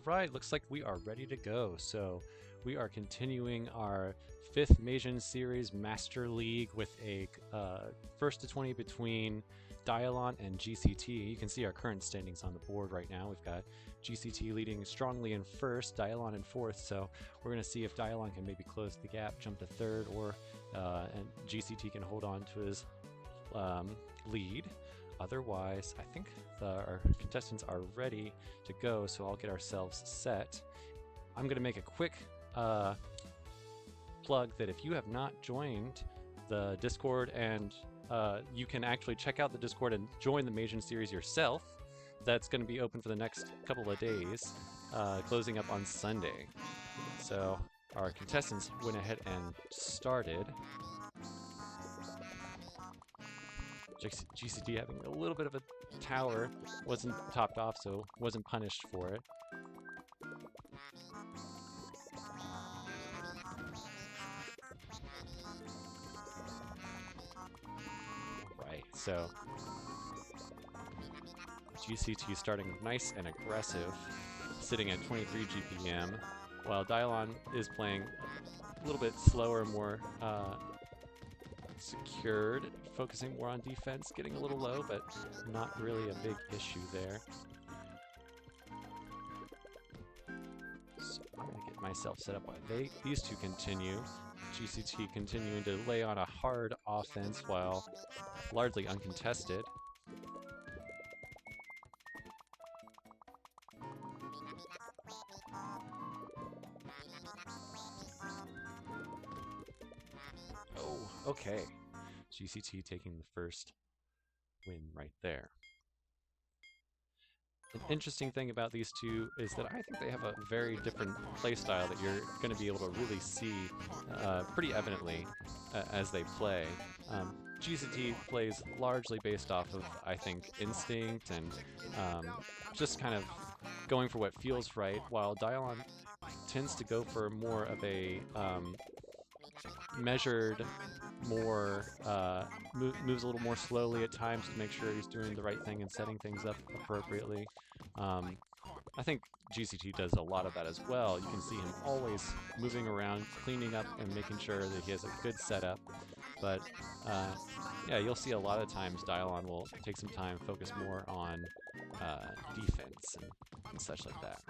right, looks like we are ready to go. So we are continuing our 5th Meijin Series Master League with a first to 20 between Dyalon and GCT. You can see our current standings on the board right now. We've got GCT leading strongly in first, Dyalon in fourth. So we're going to see if Dyalon can maybe close the gap, jump to third, or and GCT can hold on to his lead. Otherwise, I think our contestants are ready to go, so I'll get ourselves set. I'm going to make a quick plug that if you have not joined the Discord, and you can actually check out the Discord and join the Meijin series yourself. That's going to be open for the next couple of days, closing up on Sunday. So our contestants went ahead and started. GCT having a little bit of a tower, wasn't topped off, so wasn't punished for it. Right, so GCT starting nice and aggressive, sitting at 23 GPM, while Dyalon is playing a little bit slower, more secured, focusing more on defense, getting a little low, but not really a big issue there. So I'm going to get myself set up while these two continue. GCT continuing to lay on a hard offense while largely uncontested. Oh, okay. GCT taking the first win right there. An interesting thing about these two is that I think they have a very different playstyle that you're going to be able to really see pretty evidently as they play. GCT plays largely based off of, I think, instinct and just kind of going for what feels right, while Dyalon tends to go for more of a measured, more moves a little more slowly at times to make sure he's doing the right thing and setting things up appropriately. I think GCT does a lot of that as well. You can see him always moving around, cleaning up and making sure that he has a good setup. But yeah, you'll see a lot of times Dyalon will take some time, focus more on defense and such like that.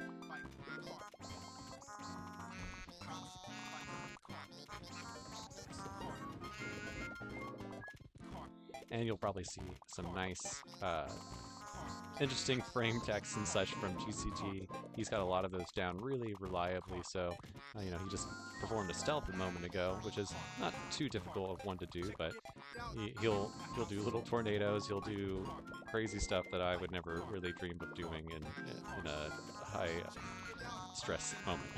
And you'll probably see some nice, interesting frame text and such from GCT. He's got a lot of those down really reliably, so you know, he just performed a stealth a moment ago, which is not too difficult of one to do, but he'll do little tornadoes, he'll do crazy stuff that I would never really dream of doing in a high stress moment.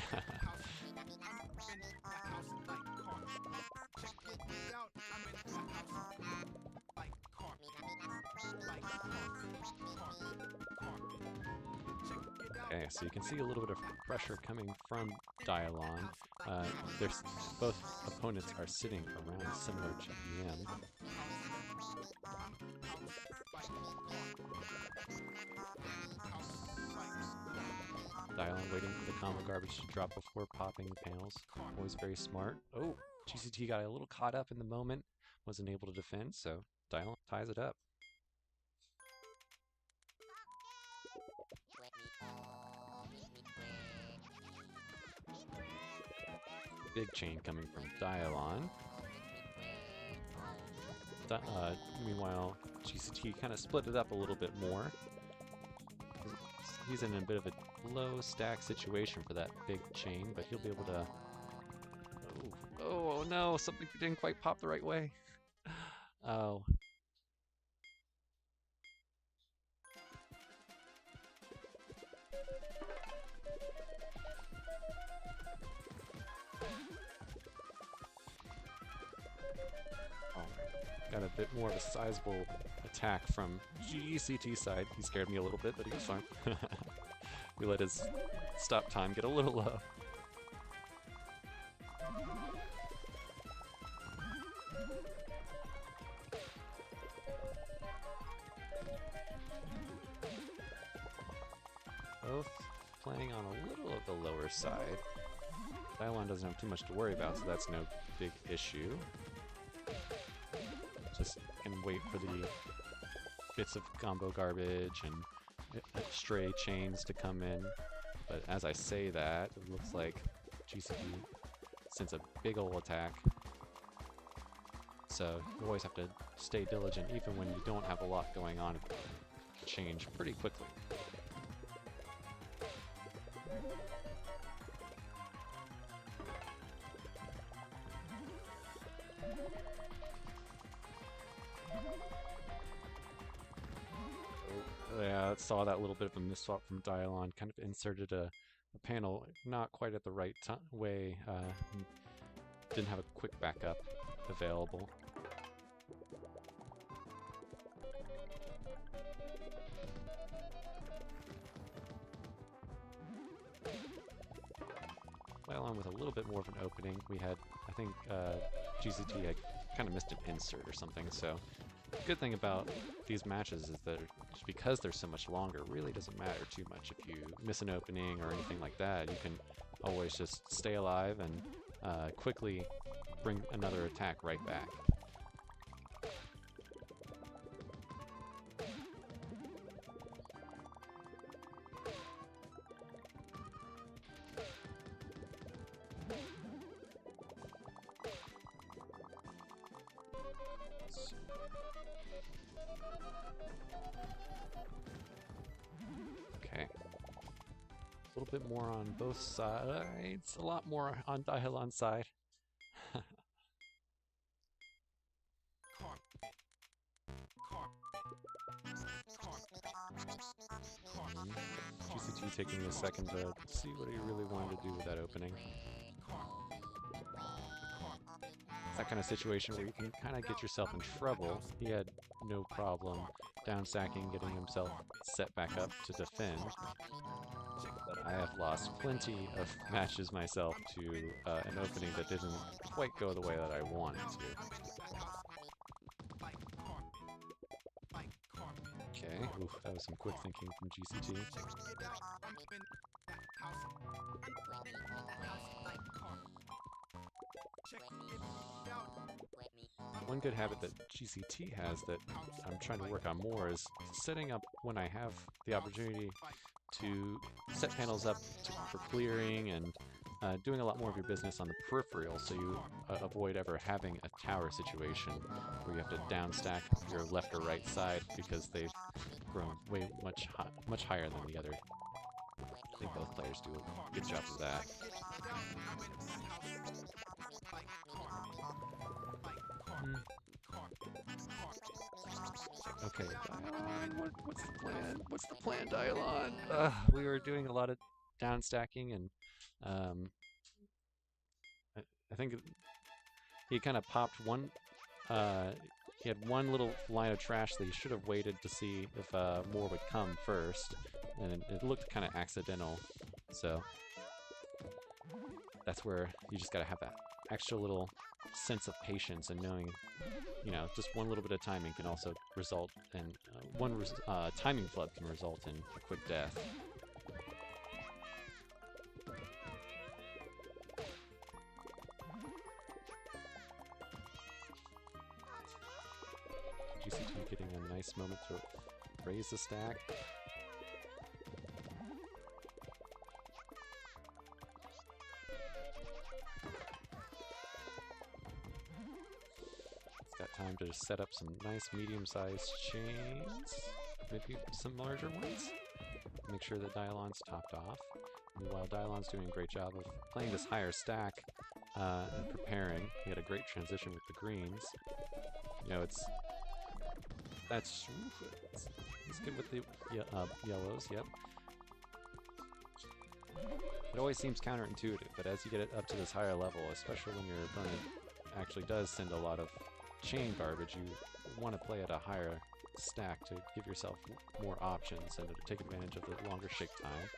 Okay, so you can see a little bit of pressure coming from Dyalon. Both opponents are sitting around similar GPM. Dyalon waiting for the combo garbage to drop before popping the panels. Always very smart. Oh, GCT got a little caught up in the moment, wasn't able to defend, so Dyalon ties it up. Big chain coming from Dyalon. Meanwhile, GCT kind of split it up a little bit more. He's in a bit of a low stack situation for that big chain, but he'll be able to... Oh no, something didn't quite pop the right way. Oh. Got a bit more of a sizable attack from GCT side. He scared me a little bit, but he was fine. We let his stop time get a little low. Both playing on a little of the lower side. Dyalon doesn't have too much to worry about, so that's no big issue. Just can wait for the bits of combo garbage and stray chains to come in. But as I say that, it looks like GCT sends a big ol' attack. So you always have to stay diligent even when you don't have a lot going on. It can change pretty quickly. Yeah, saw that little bit of a misswap from Dyalon. Kind of inserted a panel not quite at the right way. Didn't have a quick backup available. Dyalon with a little bit more of an opening. We had, I think, GCT had kind of missed an insert or something, so the good thing about these matches is that just because they're so much longer, it really doesn't matter too much. If you miss an opening or anything like that, you can always just stay alive and quickly bring another attack right back. Okay. A little bit more on both sides. A lot more on Dyalon's side. GCT taking a second to see what he really wanted to do with that opening. It's that kind of situation where you can kind of get yourself in trouble. He had no problem down stacking, getting himself set back up to defend. But I have lost plenty of matches myself to an opening that didn't quite go the way that I wanted to. Okay, oof, that was some quick thinking from GCT. One good habit that GCT has that I'm trying to work on more is setting up when I have the opportunity to set panels up for clearing and doing a lot more of your business on the peripheral, so you avoid ever having a tower situation where you have to down stack your left or right side because they've grown way much higher than the other. I think both players do a good job of that. Okay, Dyalon, what's the plan? What's the plan, Dyalon? We were doing a lot of down stacking, and I think he kind of popped one. He had one little line of trash that he should have waited to see if more would come first, and it looked kind of accidental. So that's where you just gotta have that extra little sense of patience and knowing, you know, just one little bit of timing can also result in timing flub can result in a quick death. GCT getting a nice moment to raise the stack. Got time to just set up some nice medium-sized chains, maybe some larger ones. Make sure that Dyalon's topped off. And while Dyalon's doing a great job of playing this higher stack and preparing, he had a great transition with the greens. You know, it's good with the yellows. Yep. It always seems counterintuitive, but as you get it up to this higher level, especially when your opponent actually does send a lot of chain garbage, you want to play at a higher stack to give yourself more options and to take advantage of the longer shake time.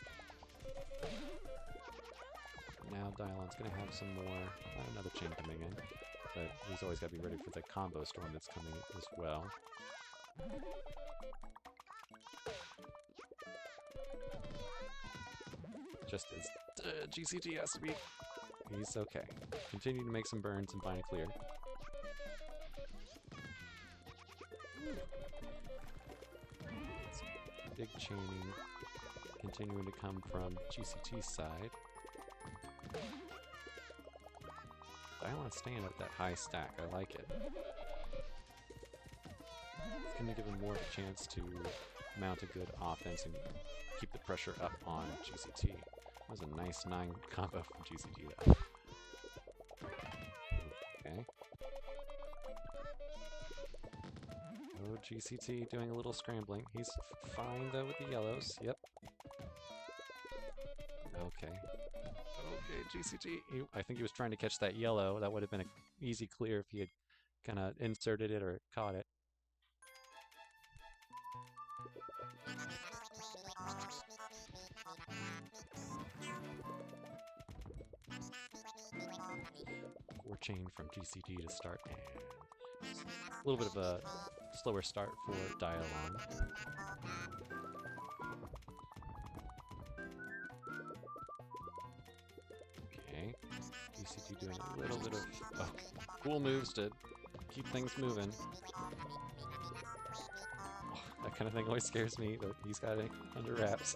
Now Dyalon's going to have some more, another chain coming in, but he's always got to be ready for the combo storm that's coming as well. just as GCT has to be. He's okay. Continue to make some burns and find a clear. Big chaining continuing to come from GCT's side. Dyalon's staying at that high stack. I like it. It's going to give him more of a chance to mount a good offense and keep the pressure up on GCT. That was a nice 9 combo from GCT though. Okay. Oh, GCT doing a little scrambling. He's fine though with the yellows. Yep. Okay. Okay, GCT. I think he was trying to catch that yellow. That would have been an easy clear if he had kind of inserted it or caught it. Four chain from GCT to start, and a little bit of a slower start for Dyalon. Okay, GCT doing a little bit of cool moves to keep things moving. Oh, that kind of thing always scares me, but he's got it under wraps.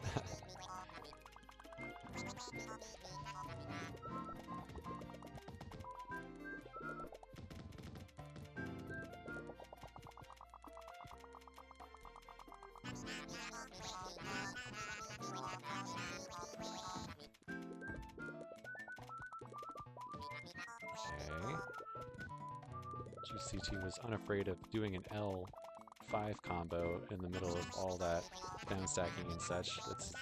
Okay. GCT was unafraid of doing an L5 combo in the middle of all that down stacking and such. It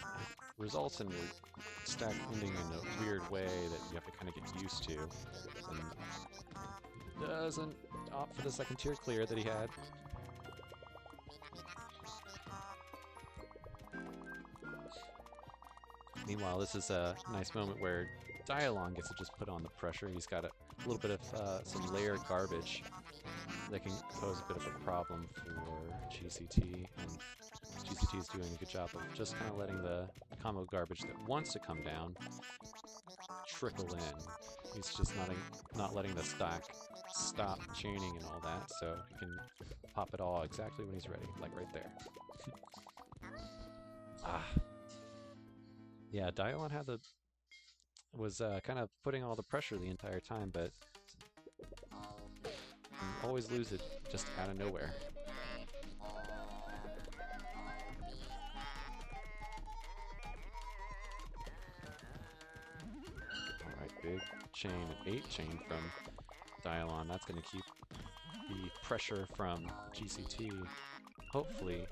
results in your stack ending in a weird way that you have to kind of get used to. And doesn't opt for the second tier clear that he had. Meanwhile, this is a nice moment where Dyalon gets to just put on the pressure. He's got a little bit of some layered garbage that can pose a bit of a problem for GCT, and GCT is doing a good job of just kind of letting the combo garbage that wants to come down trickle in. He's just not letting the stack stop chaining and all that, so he can pop it all exactly when he's ready, like right there. Yeah, Dyalon was kind of putting all the pressure the entire time, but always lose it just out of nowhere. Alright, big chain, an 8 chain from Dyalon. That's going to keep the pressure from GCT hopefully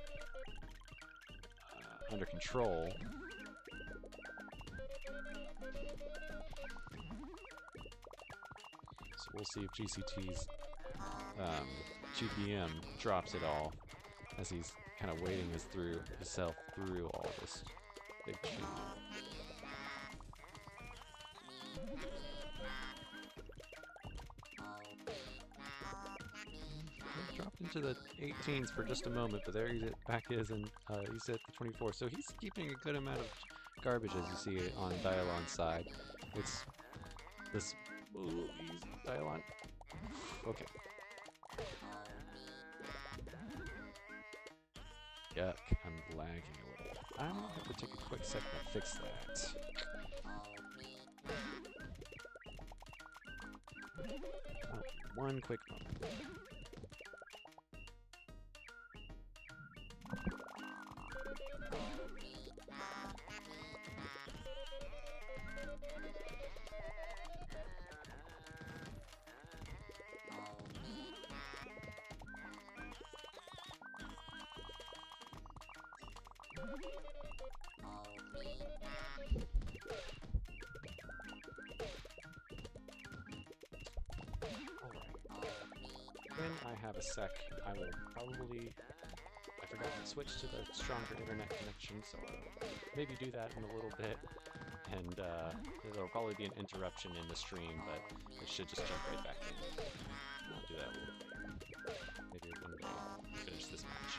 under control. So we'll see if GCT's GPM drops it all as he's kind of wading himself through all this big chain. He dropped into the 18s for just a moment, but there he's back is, and he's at the 24. So he's keeping a good amount of garbage, as you see on Dyalon's side. It's this. Ooh, Dyalon. Okay. Yuck, I'm lagging a little. I'm gonna have to take a quick second to fix that. Oh, one quick moment. When I have a sec, I will probably... I forgot to switch to the stronger internet connection, so I'll maybe do that in a little bit. And there'll probably be an interruption in the stream, but it should just jump right back in. I'll do that a little bit. Maybe when we finish this match.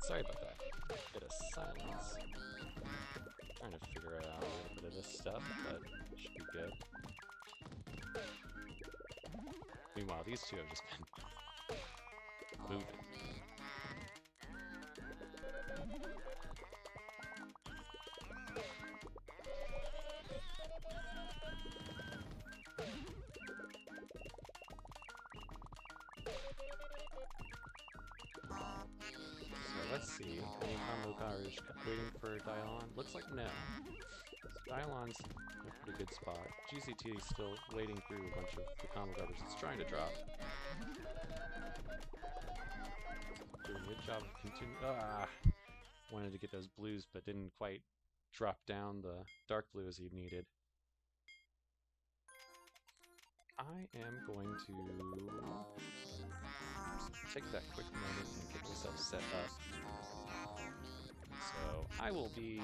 Sorry about that. Bit of silence. Trying to figure out a little bit of this stuff, but should be good. Meanwhile, these two have just been moving. So let's see, any combo coverage waiting for Dyalon? Looks like no. So Dyalon's in a pretty good spot. GCT is still wading through a bunch of the combo coverage it's trying to drop. Doing a good job of wanted to get those blues, but didn't quite drop down the dark blue as he needed. I am going to take that quick moment and get myself set up. So I will be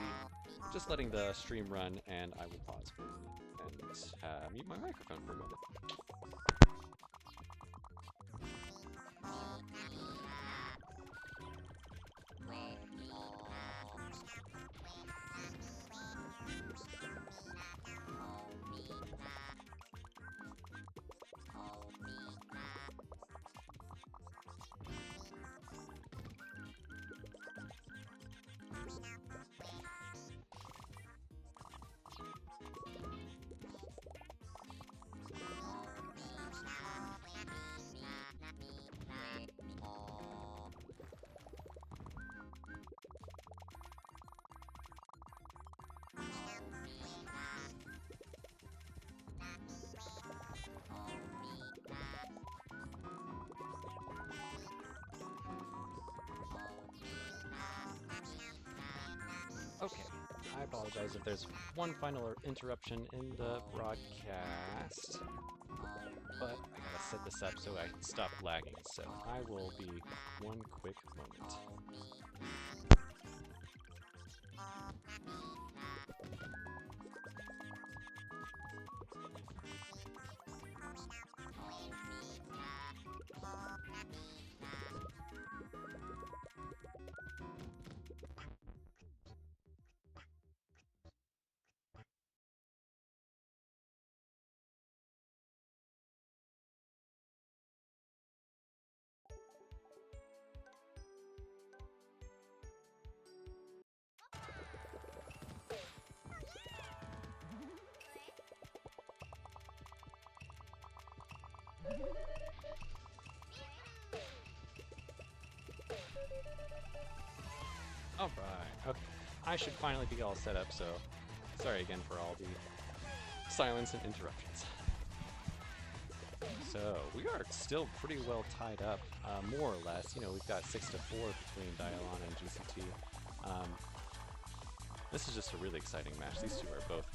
just letting the stream run, and I will pause for a minute and mute my microphone for a moment. Okay, I apologize if there's one final interruption in the broadcast, but I gotta set this up so I stop lagging, so I will be one quick moment. Alright, okay. I should finally be all set up, so sorry again for all the silence and interruptions. So, we are still pretty well tied up, more or less. You know, we've got 6-4 between Dyalon and GCT. This is just a really exciting match. These two are both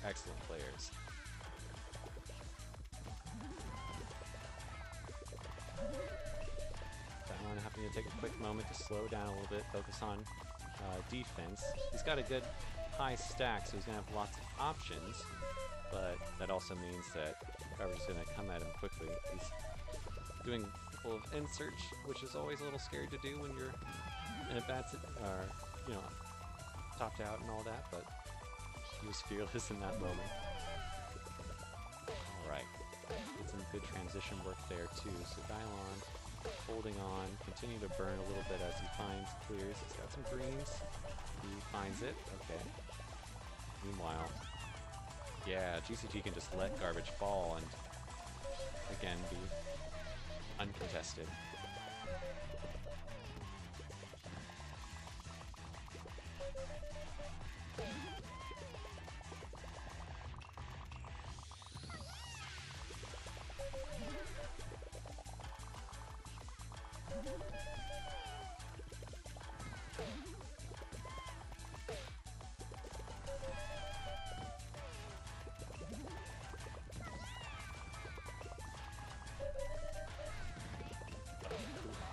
excellent players. Dyalon having to take a quick moment to slow down a little bit, focus on defense. He's got a good high stack, so he's going to have lots of options, but that also means that Garbage is going to come at him quickly. He's doing a couple of inserts, which is always a little scary to do when you're in a bad or, you know, topped out and all that, but he was fearless in that moment. Alright, did some good transition work there too, so Dyalon holding on, continue to burn a little bit as he clears. He's got some greens. He finds it. Okay. Meanwhile, yeah, GCT can just let Garbage fall and again be uncontested.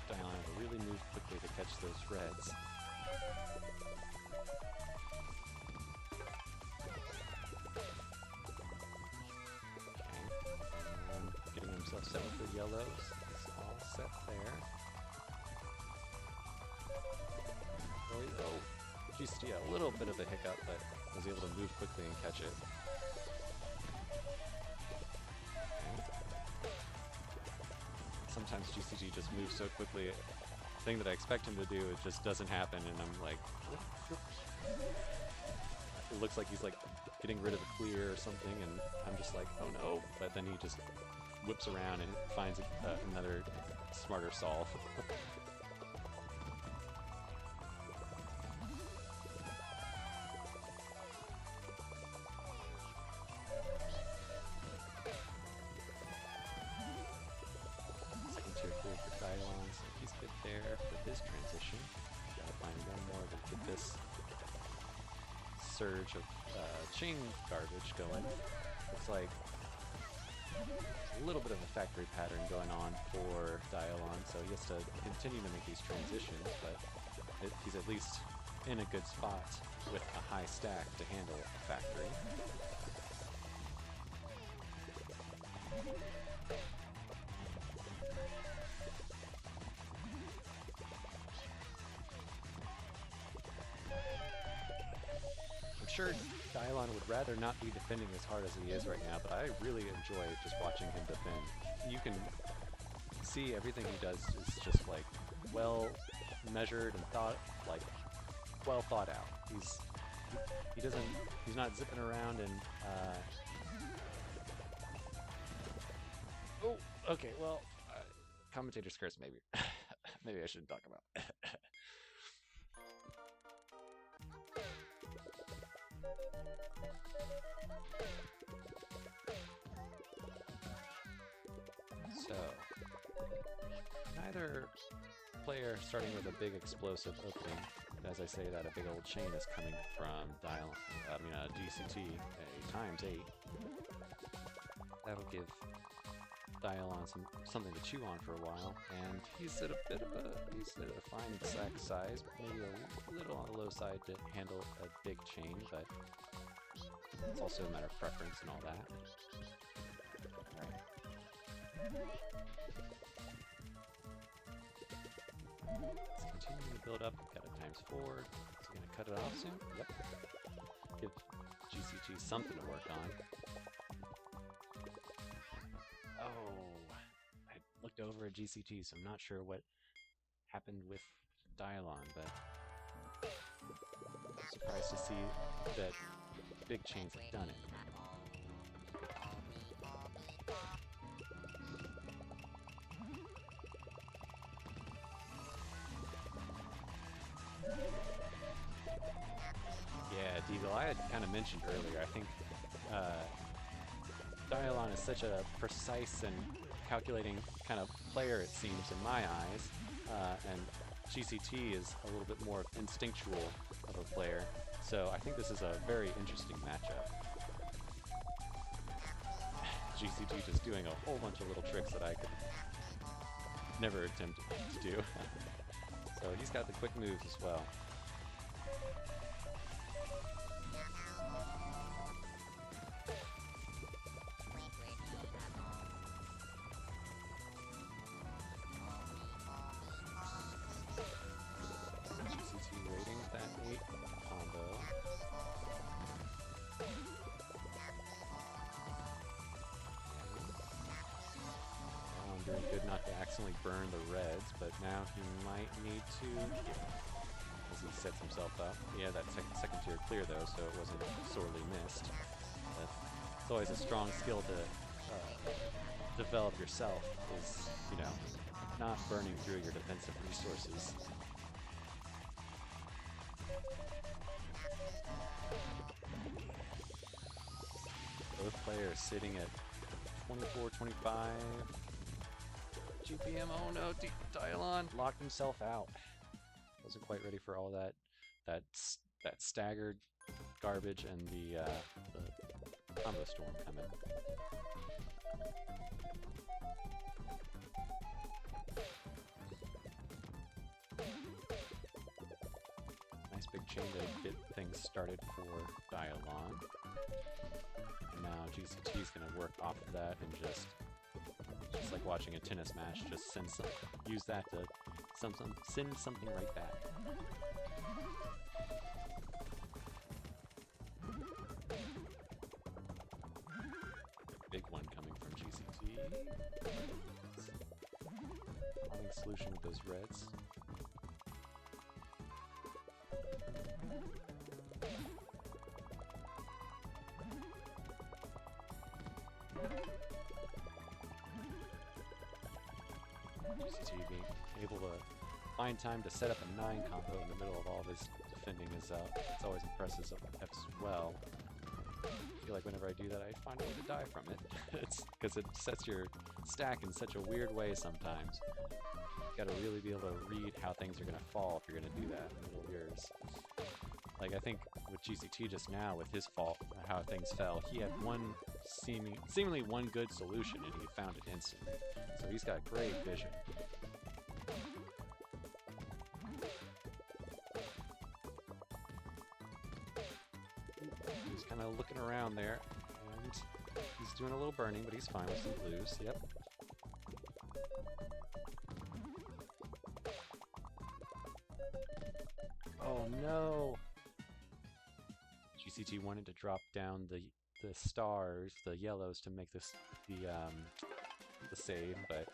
Dyalon really moved quickly to catch those reds. Okay. Getting himself set up for yellows. It's all set there. GCT a little bit of a hiccup, but was able to move quickly and catch it. Sometimes GCT just moves so quickly, the thing that I expect him to do, it just doesn't happen, and I'm like, it looks like he's like getting rid of a clear or something, and I'm just like, oh no, but then he just whips around and finds another smarter solve. Second tier clear for Dyalon, so he's good there for his transition. Gotta find one more to get this surge of chain garbage going. Looks like a little bit of a factory pattern going on for Dyalon, so he has to continue to make these transitions, but he's at least in a good spot with a high stack to handle a factory. I'm sure Dyalon would rather not be defending as hard as he is right now, but I really enjoy just watching him defend. You can see everything he does is just like well measured and well thought out. He's not zipping around and oh, okay, well, commentator's curse maybe. Maybe I shouldn't talk about it. So, neither player starting with a big explosive opening. As I say that, a big old chain is coming from GCT, a ×8. That'll give Dyalon something to chew on for a while, and he's at a fine exact size, but maybe a little on the low side to handle a big chain, but it's also a matter of preference and all that. Alright. Let's continue to build up. Got a ×4. Is he going to cut it off soon? Yep. Give GCT something to work on. Oh, I looked over at GCT, so I'm not sure what happened with Dyalon, but surprised to see that big chains have done it. Yeah, Deagle, I had kind of mentioned earlier, I think Dyalon is such a precise and calculating kind of player, it seems, in my eyes, and GCT is a little bit more instinctual of a player, so I think this is a very interesting matchup. GCT just doing a whole bunch of little tricks that I could never attempt to do. So he's got the quick moves as well. GCT rating with that 8 combo. I'm doing good not to accidentally burn the reds, but now he might need to, as he sets himself up. Yeah, that second tier clear though, so it wasn't sorely missed. But it's always a strong skill to develop yourself, is, you know, not burning through your defensive resources. Both players sitting at 24, 25 GPM. Oh no, Dyalon locked himself out. Wasn't quite ready for all that staggered garbage and the combo storm coming. Nice big chain to get things started for Dyalon. And now GCT is going to work off of that and just like watching a tennis match, just use that to send something right back. Finding a solution with those reds. GCT being able to find time to set up a 9 combo in the middle of all of his defending is it's always impressive as well. I feel like whenever I do that, I find a way to die from it. It's because it sets your stack in such a weird way sometimes. You gotta really be able to read how things are gonna fall if you're gonna do that in the middle of yours. Like I think with GCT just now, with his fault, how things fell, he had one seemingly one good solution and he found it instantly. So he's got great vision. He's kind of looking around there, and he's doing a little burning, but he's fine with some blues. Yep. Oh no! GCT wanted to drop down the stars, the yellows, to make this the save, but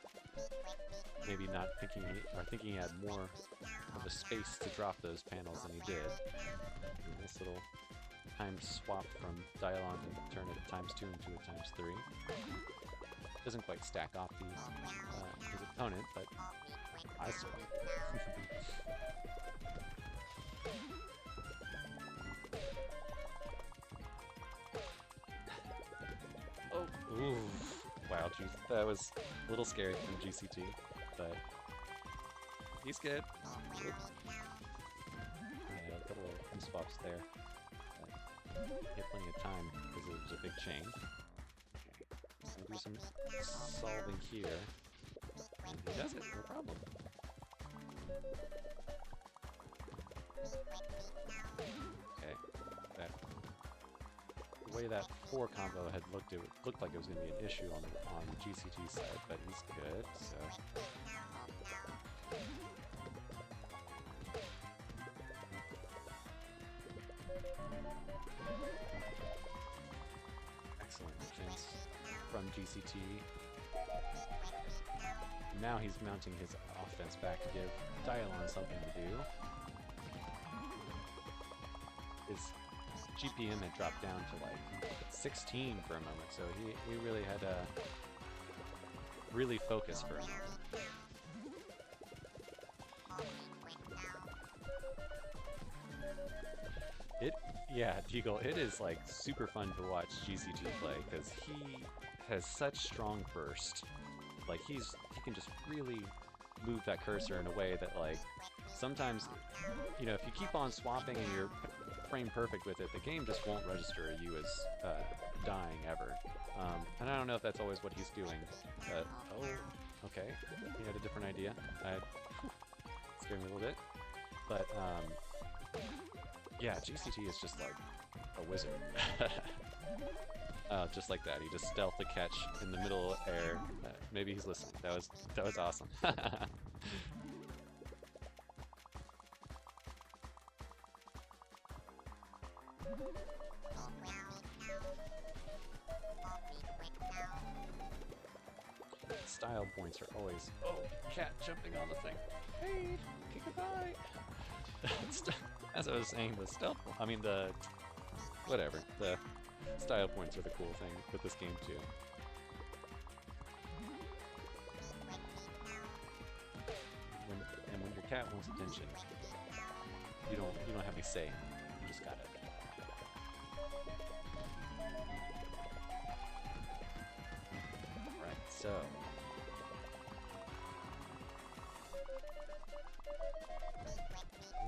maybe not thinking, or thinking he had more of a space to drop those panels than he did. And this little timed swap from Dyalon to turn it at ×2 into a ×3. Doesn't quite stack off his opponent, but I swap. Oh, ooh. Wow, geez, that was a little scary from GCT, but he's good. Oops. Yeah, a couple of swaps there. He had plenty of time because it was a big chain. So do some solving here, and he does it, no problem. Okay, the way that 4 combo had looked, it looked like it was going to be an issue on GCT's side, but he's good, so... Excellent defense from GCT. Now he's mounting his offense back to give Dyalon something to do. His GPM had dropped down to like 16 for a moment, so he really had to really focus for a moment. Yeah, Deagle, it is like super fun to watch GCT play because he has such strong burst. Like he can just really move that cursor in a way that like sometimes, you know, if you keep on swapping and you're frame perfect with it, the game just won't register you as dying ever. And I don't know if that's always what he's doing. But, oh, okay, he had a different idea. Scared me a little bit, but yeah, GCT is just like a wizard. Just like that, he just stealthed the catch in the middle air. Maybe he's listening. That was awesome. Style points are always, oh, cat jumping on the thing. Hey, goodbye. As I was saying, the stealth, I mean the style points are the cool thing with this game too. When your cat wants attention, you don't have any say. You just got it. Right, so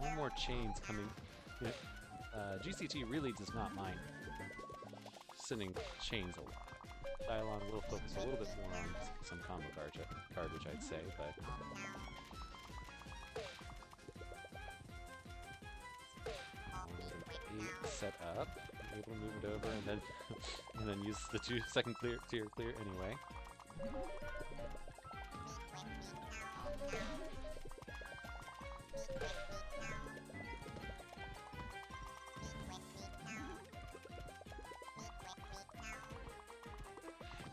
one more chains coming. GCT really does not mind sending chains a lot. Dyalon will focus a little bit more on some combo garbage, I'd say, but set up, able to move it over, and then use the second tier clear anyway.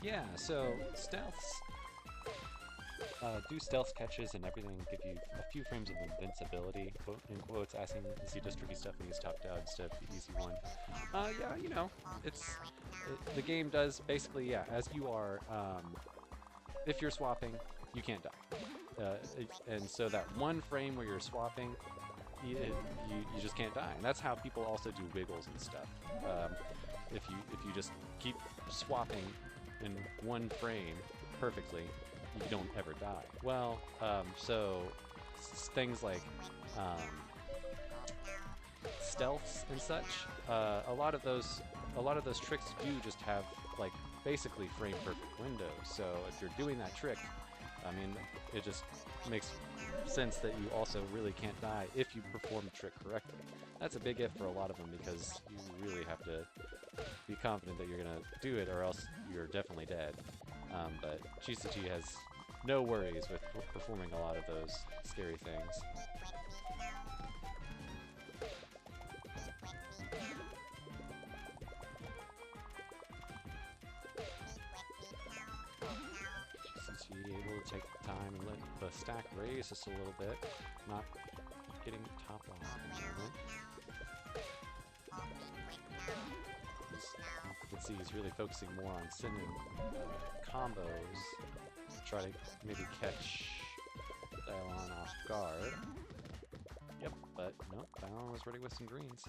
Yeah, so stealths do stealth catches and everything, give you a few frames of invincibility, quote in quotes, asking is he just tricky stuff and he's top down instead of the easy one. Yeah, you know, the game does basically, yeah, as you are, if you're swapping, you can't die. And so that one frame where you're swapping, you just can't die, and that's how people also do wiggles and stuff. If you just keep swapping in one frame perfectly, you don't ever die. Well, so things like stealths and such, a lot of those tricks do just have like basically frame perfect windows. So if you're doing that trick, I mean, it just makes sense that you also really can't die if you perform the trick correctly. That's a big if for a lot of them because you really have to be confident that you're gonna do it or else you're definitely dead. But GCT has no worries with performing a lot of those scary things. GCT able to take the time and let the stack raise just a little bit, not getting top off at the moment. You can see he's really focusing more on sending combos to try to maybe catch Dyalon off guard. Yep, but nope, Dyalon was ready with some greens.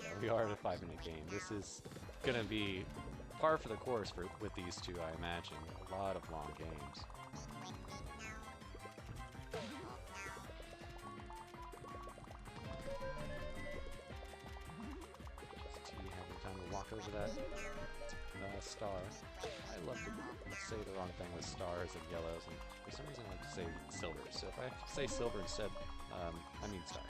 Yeah, we are at a 5-minute game. This is gonna be par for the course with these two, I imagine. A lot of long games. Having time to walk over that star. I love to say the wrong thing with stars and yellows, and for some reason I like to say silver. So if I say silver instead, I mean star.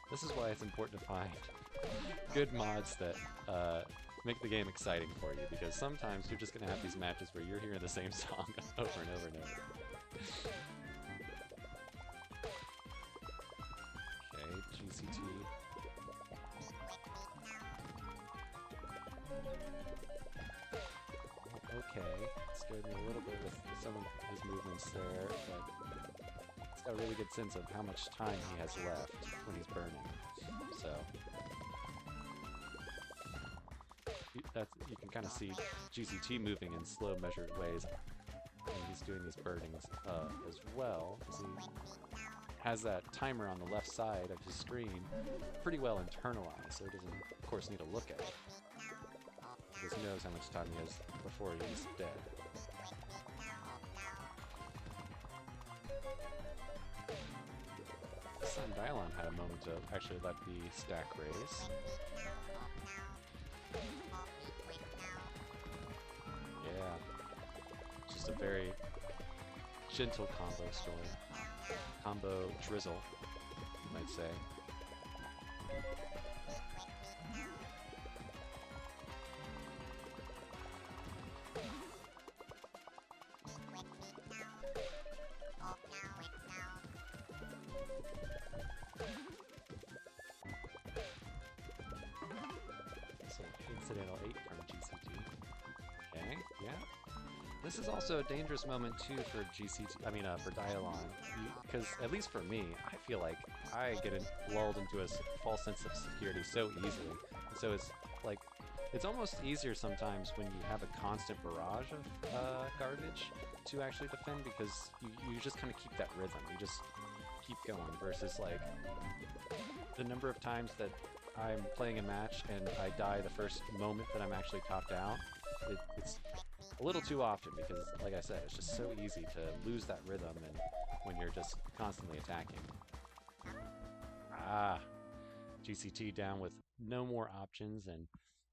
This is why it's important to find good mods that make the game exciting for you, because sometimes you're just going to have these matches where you're hearing the same song over and over and over. Okay, GCT. Okay, scared me a little bit with some of his movements there, but he's got a really good sense of how much time he has left when he's burning. So you can kind of see GCT moving in slow, measured ways, and he's doing these burnings as well. He has that timer on the left side of his screen pretty well internalized, so he doesn't, of course, need to look at it. He just knows how much time he has before he's dead. Son Dyalon had a moment to actually let the stack raise. Yeah, just a very gentle combo story. Combo drizzle, you might say. So incidental 8 from GCT. Okay, yeah. This is also a dangerous moment too for for Dyalon, because at least for me, I feel like I get lulled into a false sense of security so easily. So it's like, it's almost easier sometimes when you have a constant barrage of garbage to actually defend, because you just kind of keep that rhythm. You just keep going, versus like the number of times that I'm playing a match and I die the first moment that I'm actually topped out. It's a little too often, because, like I said, it's just so easy to lose that rhythm and when you're just constantly attacking. GCT down with no more options, and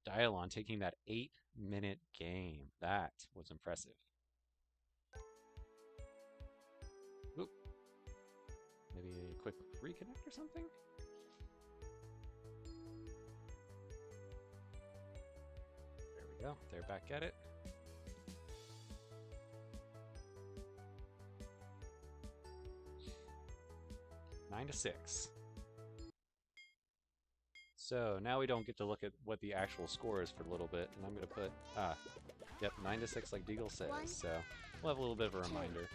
Dyalon taking that 8-minute game. That was impressive. Maybe a quick reconnect or something? There we go. They're back at it. Nine to 6. So now we don't get to look at what the actual score is for a little bit, and I'm going to put, yep, 9 to 6 like Deagle says, so we'll have a little bit of a reminder.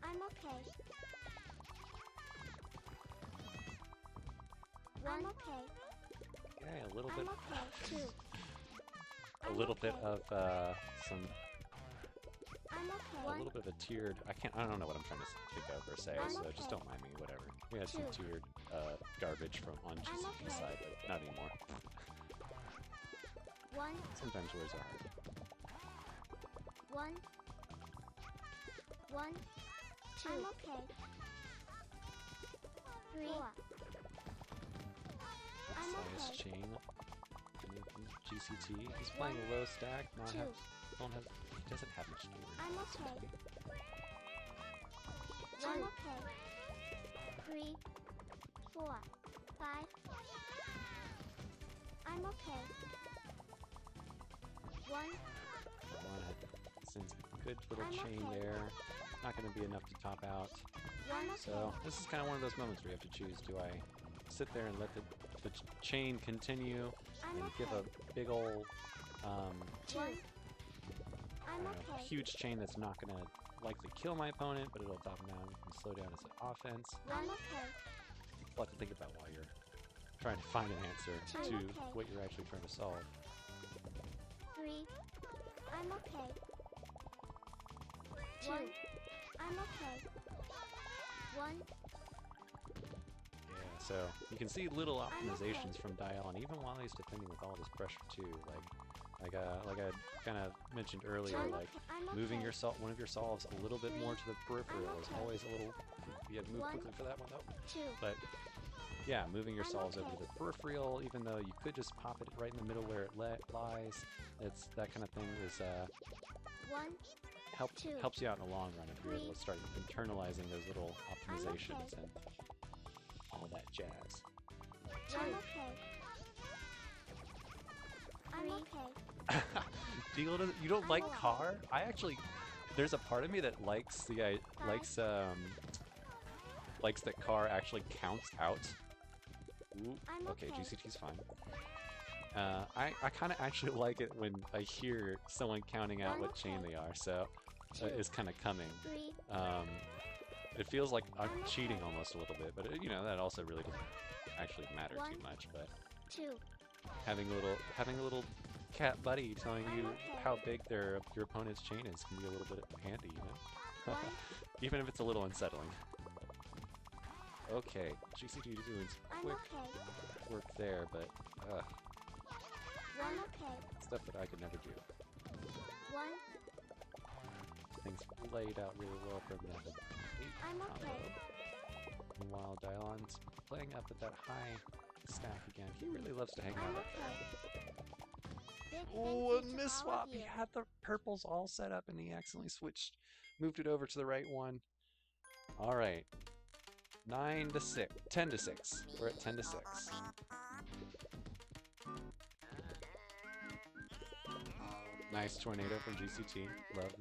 I'm okay. I'm okay. Okay, a little bit. I'm okay too. A little bit of some. I'm okay. A little bit of a tiered. I don't know what I'm trying to think of or say, so just don't mind me. Whatever. We had some tiered garbage from on GCT side, but not anymore. Sometimes words are hard. 1, 2. I'm okay. 3. I'm Size okay. chain. GCT. He's playing a low stack. He doesn't have much gear. I'm okay. 1. Okay. 3, 4, 5. I'm okay. 1. Since good little chain okay. there. Not going to be enough to top out. So this is kind of one of those moments where you have to choose. Do I sit there and let the chain continue and give a big old huge chain that's not going to likely kill my opponent, but it'll top him down and slow down his offense? We'll have to think about while you're trying to find an answer to what you're actually trying to solve. 3. I'm okay. 1. I'm okay. 1. Yeah, so you can see little optimizations from Dyalon even while he's defending with all this pressure too. Like I kind of mentioned earlier, like moving one of your solves a little bit more to the peripheral is always a little. You had to move quickly for that one though. 2. But yeah, moving your solves over to the peripheral, even though you could just pop it right in the middle where it lies. It's that kind of thing is 1. helps you out in the long run if you're able to start internalizing those little optimizations and all that jazz. 2. I'm okay. Deagle, you don't like car? I actually, there's a part of me that likes likes that car actually counts out. Ooh, okay, GCT's fine. I kind of actually like it when I hear someone counting out what chain they are, so it's kind of coming. It feels like I'm cheating almost a little bit, but you know, that also really doesn't actually matter too much. But having a little cat buddy telling you how big your opponent's chain is can be a little bit handy, you know? Even if it's a little unsettling. Okay, GCT is doing some quick work there, but stuff that I could never do. 1. Things laid out really well from that. I'm okay. Meanwhile, Dyalon's playing up at that high stack again. He really loves to hang out up there. Oh, a miss swap! He had the purples all set up and he accidentally moved it over to the right one. Alright. 9 to 6. 10 to 6. We're at 10 to 6. Nice tornado from GCT. Love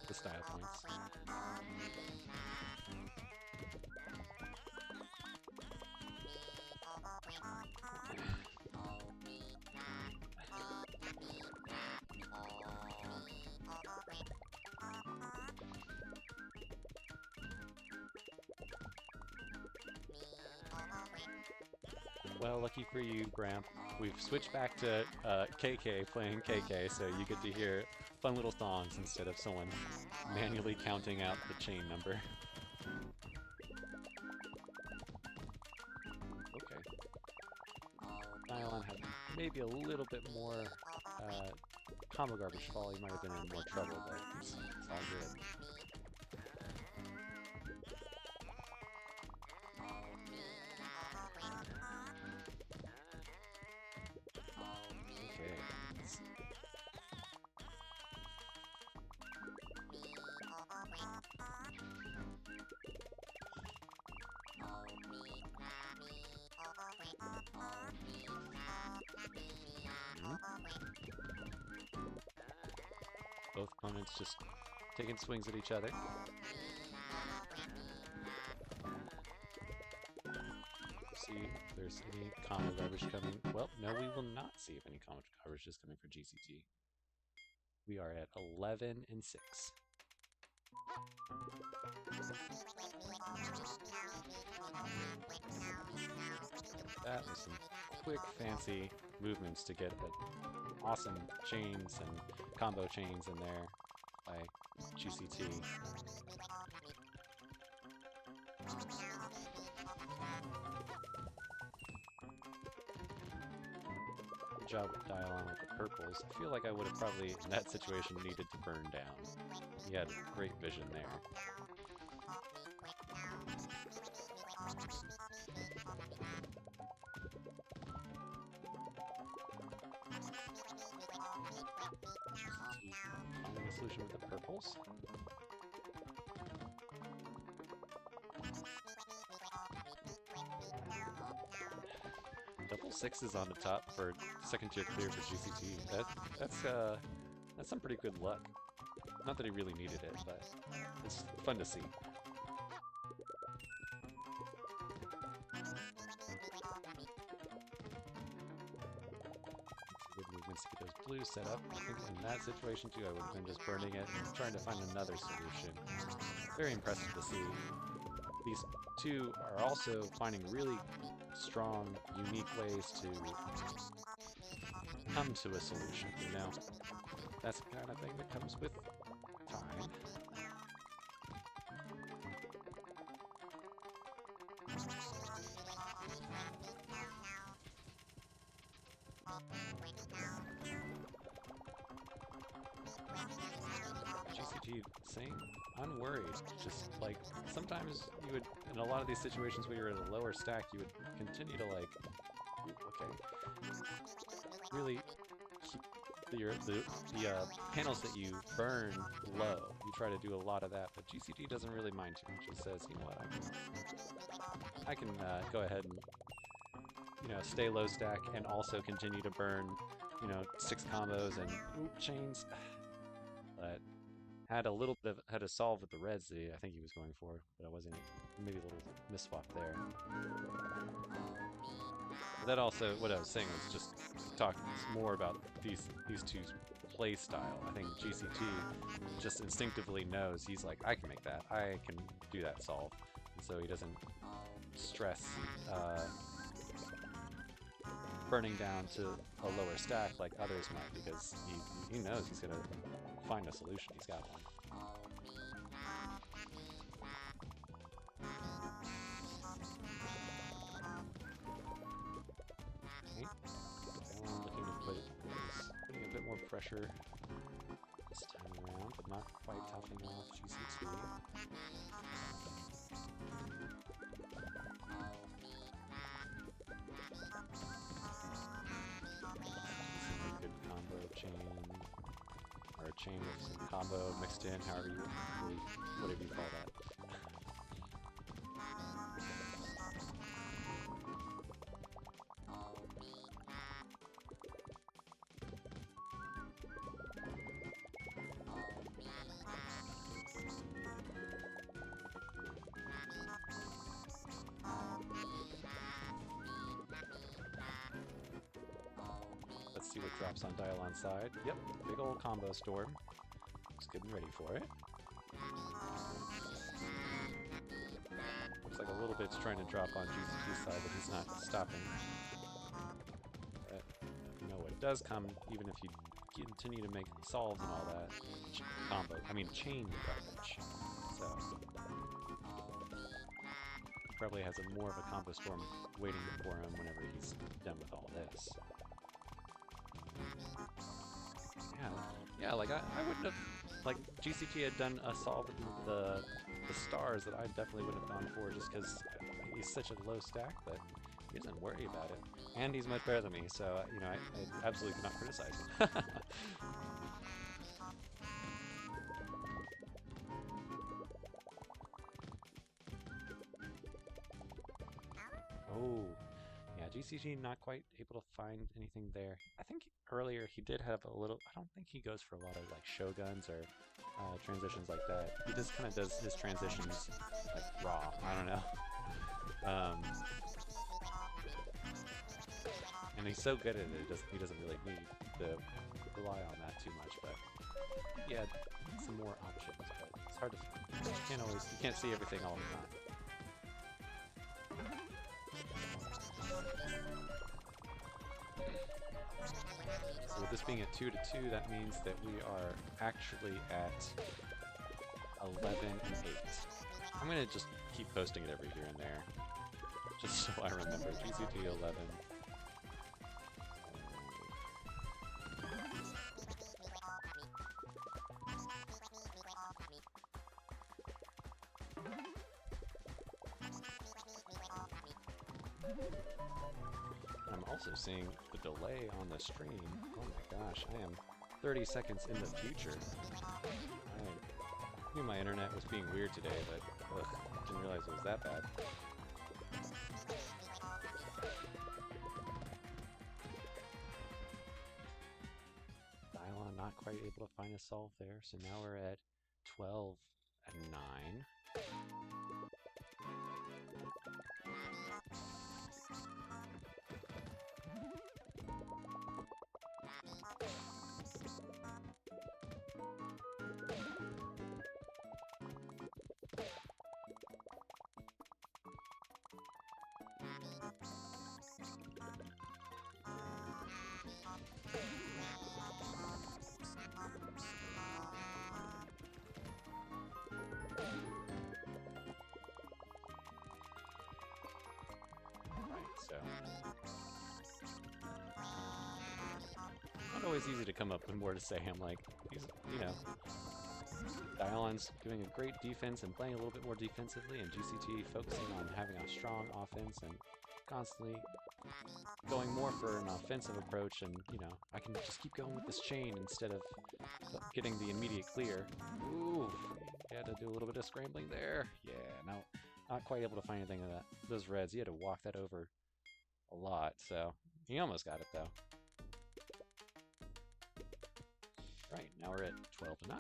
the style points. Well, lucky for you, Bram. We've switched back to KK playing KK, so you get to hear fun little songs instead of someone manually counting out the chain number. Okay. Dyalon had maybe a little bit more combo garbage fall. He might have been in more trouble, but it's all good. Both opponents just taking swings at each other. See if there's any combo coverage coming. Well, no, we will not see if any combo coverage is coming for GCT. We are at 11 and 6. That was some quick, fancy movements to get awesome chains and combo chains in there by GCT. Good job with Dyalon with the purples. I feel like I would have probably, in that situation, needed to burn down. He had great vision there. Finding a solution with the purples. Double sixes on the top for second tier clear for GCT. That's some pretty good luck. Not that he really needed it, but it's fun to see. Good movements to get those blues set up. I think in that situation too, I would have been just burning it and trying to find another solution. Very impressive to see. These two are also finding really strong, unique ways to come to a solution, you know? That's the kind of thing that comes with time. GCT saying unworried, just like sometimes you would, in a lot of these situations where you're at a lower stack, you would continue to like, okay, really keep the panels that you burn low. You try to do a lot of that, but GCT doesn't really mind too much. He says, you know what, I can go ahead and, you know, stay low stack and also continue to burn, you know, 6 combos and chains. But had a little bit of, had to solve with the reds that I think he was going for, but I wasn't, maybe a little misswap there. But that also, what I was saying was just talk more about these two's play style. I think GCT just instinctively knows, he's like, I can make that, I can do that solve, and so he doesn't stress burning down to a lower stack like others might, because he knows he's gonna find a solution. He's got one. Okay. Dyalon looking to putting a bit more pressure this time around, but not quite toughing off GCT. Good combo chain, or a chain with some combo mixed in, however you really, whatever you call that. Let's see what drops on Dyalon's side. Yep, big old combo storm. Just getting ready for it. Looks like a little bit's trying to drop on GCT's side, but he's not stopping. But, you know, what does come, even if you continue to make solves and all that, chain garbage. So, probably has more of a combo storm waiting for him whenever he's done with all this. Yeah, like I wouldn't have, like GCT had done a solve with the stars that I definitely would have gone for, just because he's such a low stack, but he doesn't worry about it. And he's much better than me, so, you know, I absolutely cannot criticize him. Oh, yeah, GCT not quite able to find anything there. I think earlier he did have a little. I don't think he goes for a lot of like shoguns or transitions like that. He just kind of does his transitions like raw. I don't know. And he's so good at it, he doesn't really need to rely on that too much. But yeah, some more options. But it's hard to. You can't see everything all the time. So with this being at 2-2, that means that we are actually at 11 and 8. I'm gonna just keep posting it every here and there, just so I remember. GCT 11. I'm also seeing the delay on the stream. Oh my gosh, I am 30 seconds in the future. I knew my internet was being weird today, but didn't realize it was that bad. Dyalon not quite able to find a solve there, so now we're at 12 and 9. So, not always easy to come up with more to say. I'm like, Dyalon's doing a great defense and playing a little bit more defensively, and GCT focusing on having a strong offense and constantly going more for an offensive approach. And I can just keep going with this chain instead of getting the immediate clear. Ooh, he had to do a little bit of scrambling there. Yeah, no, not quite able to find anything of that. Those reds, he had to walk that over a lot, so he almost got it though. Right, now we're at 12 to 9.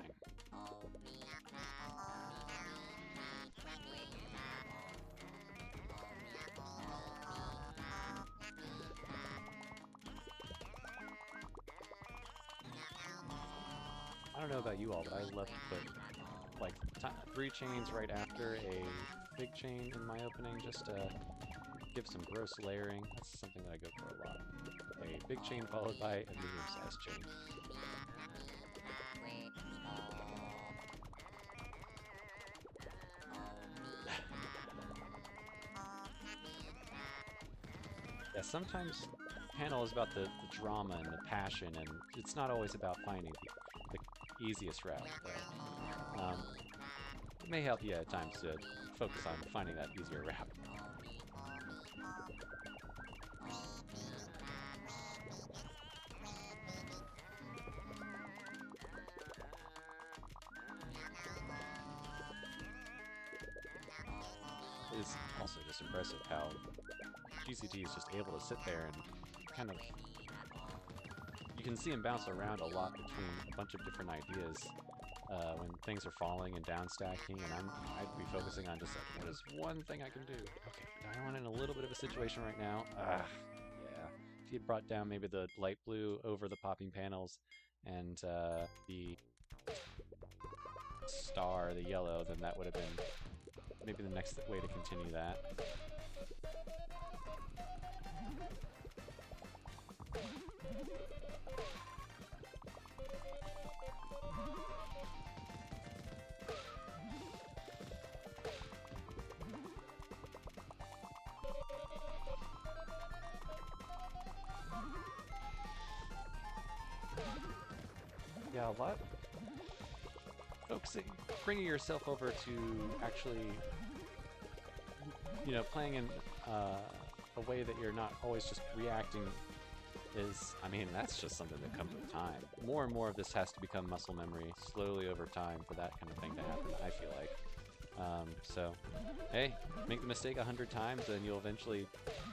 I don't know about you all, but I love to put like 3 chains right after a big chain in my opening, just to give some gross layering. That's something that I go for a lot. A big chain followed by a medium-sized chain. Yeah, sometimes panel is about the drama and the passion, and it's not always about finding the easiest route. But, it may help you at times to focus on finding that easier route. It is also just impressive how GCT is just able to sit there and kind of, you can see him bounce around a lot between a bunch of different ideas when things are falling and down stacking, and I'd be focusing on just like, what is one thing I can do? Okay, Dyalon in a little bit of a situation right now. Yeah. If he had brought down maybe the light blue over the popping panels and the star, the yellow, then that would have been maybe the next way to continue that. Yeah, a lot. Focusing, bringing yourself over to actually, playing in a way that you're not always just reacting is, that's just something that comes with time. More and more of this has to become muscle memory slowly over time for that kind of thing to happen, I feel like. So, hey, make the mistake 100 times, and you'll eventually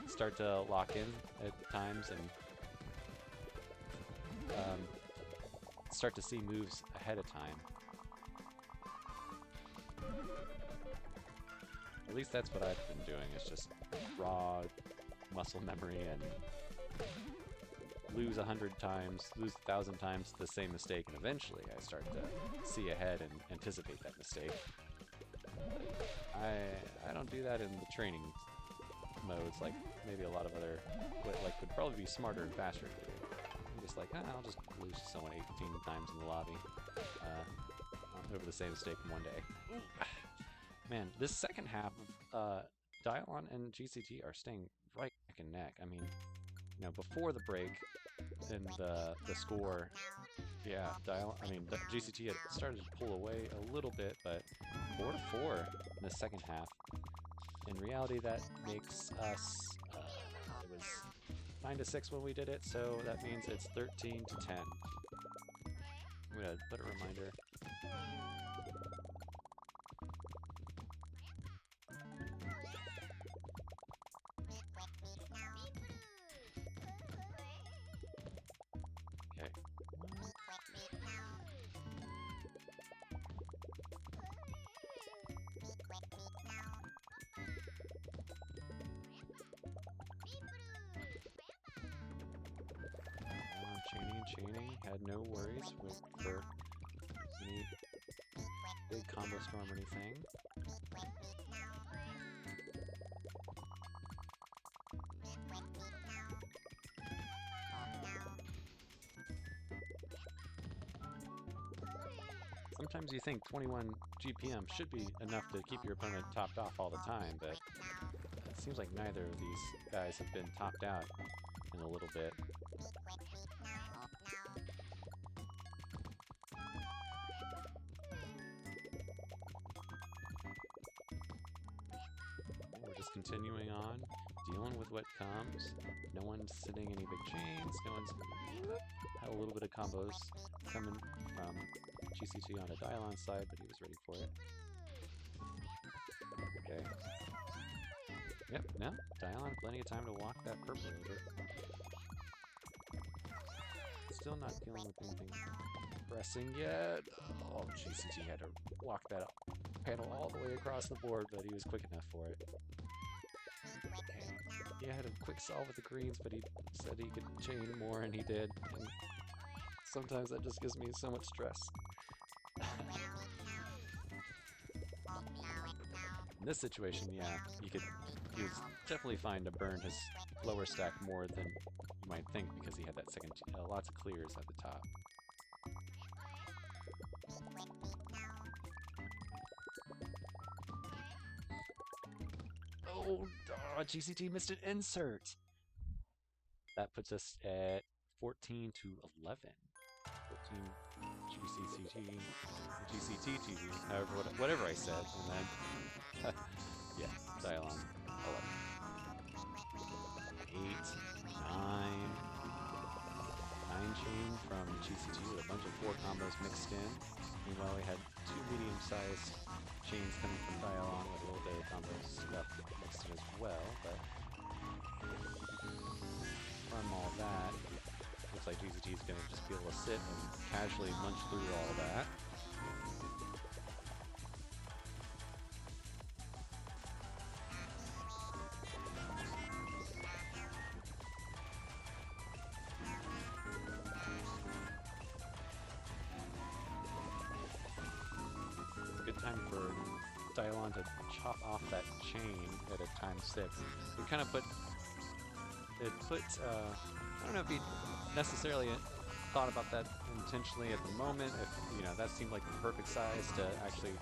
start to lock in at times and start to see moves ahead of time. At least that's what I've been doing, is just raw muscle memory and lose 100 times, lose 1,000 times the same mistake, and eventually I start to see ahead and anticipate that mistake. I don't do that in the training modes like maybe a lot of other, like, would probably be smarter and faster to do. I'm just like, I'll just lose to someone 18 times in the lobby over the same mistake in one day. Man, this second half of Dyalon and GCT are staying right neck and neck. I mean, you know, before the break and the score, yeah, GCT had started to pull away a little bit, but 4-4 in the second half. In reality, that makes us, it was 9-6 when we did it, so that means it's 13-10. I'm gonna put a reminder. Okay. Chaining, had no worries for any big combo storm or anything. Sometimes you think 21 GPM should be enough to keep your opponent topped off all the time, but it seems like neither of these guys have been topped out in a little bit. We're just continuing on, dealing with what comes. No one's sitting any big chains. No one's had a little bit of combos coming from GCT on a Dyalon side, but he was ready for it. Okay. Yep, no, Dyalon, plenty of time to walk that purple over. Still not dealing with anything pressing yet. Oh, GCT had to walk that panel all the way across the board, but he was quick enough for it. Okay. He had a quick solve with the greens, but he said he could chain more, and he did. And sometimes that just gives me so much stress. In this situation, yeah, he was definitely fine to burn his lower stack more than you might think, because he had that second, lots of clears at the top. Oh, GCT missed an insert. That puts us at 14-11. 14 GCT, however, whatever I said, and then, yeah, Dyalon, 11. 8, 9 chain from GCT with a bunch of 4 combos mixed in. Meanwhile, we had 2 medium-sized chains coming from Dyalon with a little bit of combo stuff mixed in as well, but from all that, looks like GCT is going to just be able to sit and casually munch through all that. Good time for Dyalon to chop off that chain at a ×6. It kind of put, I don't know if he necessarily thought about that intentionally at the moment, if, you know, that seemed like the perfect size to actually